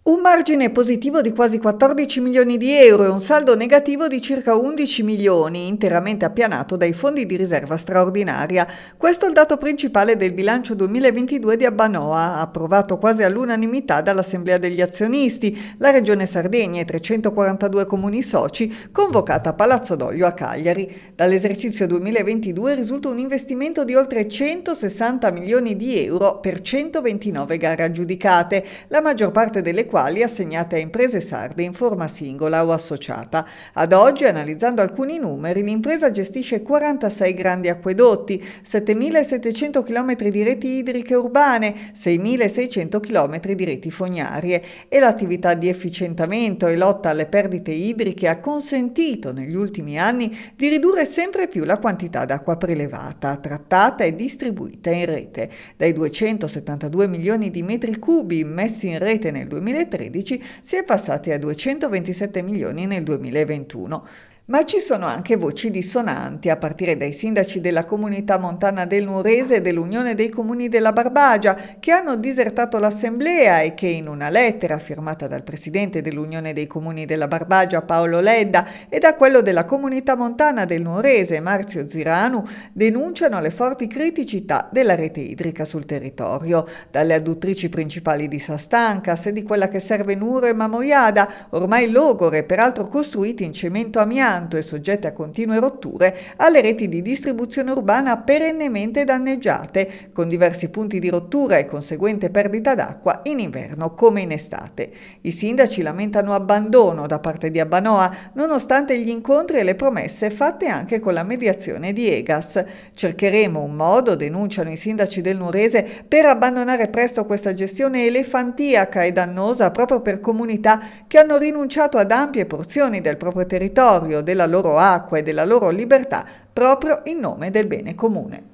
Un margine positivo di quasi 14 milioni di euro e un saldo negativo di circa 11 milioni, interamente appianato dai fondi di riserva straordinaria. Questo è il dato principale del bilancio 2022 di Abbanoa, approvato quasi all'unanimità dall'Assemblea degli azionisti, la Regione Sardegna e 342 comuni soci, convocata a Palazzo d'Olio a Cagliari. Dall'esercizio 2022 risulta un investimento di oltre 160 milioni di euro per 129 gare aggiudicate, la maggior parte delle quali assegnate a imprese sarde in forma singola o associata. Ad oggi, analizzando alcuni numeri, l'impresa gestisce 46 grandi acquedotti, 7.700 km di reti idriche urbane, 6.600 km di reti fognarie e l'attività di efficientamento e lotta alle perdite idriche ha consentito negli ultimi anni di ridurre sempre più la quantità d'acqua prelevata, trattata e distribuita in rete, dai 272 milioni di metri cubi messi in rete nel 2013 si è passati a 227 milioni nel 2021. Ma ci sono anche voci dissonanti, a partire dai sindaci della Comunità Montana del Nuorese e dell'Unione dei Comuni della Barbagia, che hanno disertato l'Assemblea e che in una lettera firmata dal presidente dell'Unione dei Comuni della Barbagia, Paolo Ledda, e da quello della Comunità Montana del Nuorese, Marzio Ziranu, denunciano le forti criticità della rete idrica sul territorio, dalle adduttrici principali di Sastancas e di quella che serve Nuoro e Mamoiada, ormai logore, peraltro costruiti in cemento amianto e soggette a continue rotture, alle reti di distribuzione urbana perennemente danneggiate, con diversi punti di rottura e conseguente perdita d'acqua in inverno come in estate. I sindaci lamentano abbandono da parte di Abbanoa, nonostante gli incontri e le promesse fatte anche con la mediazione di Egas. Cercheremo un modo, denunciano i sindaci del Nuorese, per abbandonare presto questa gestione elefantiaca e dannosa proprio per comunità che hanno rinunciato ad ampie porzioni del proprio territorio, della loro acqua e della loro libertà proprio in nome del bene comune.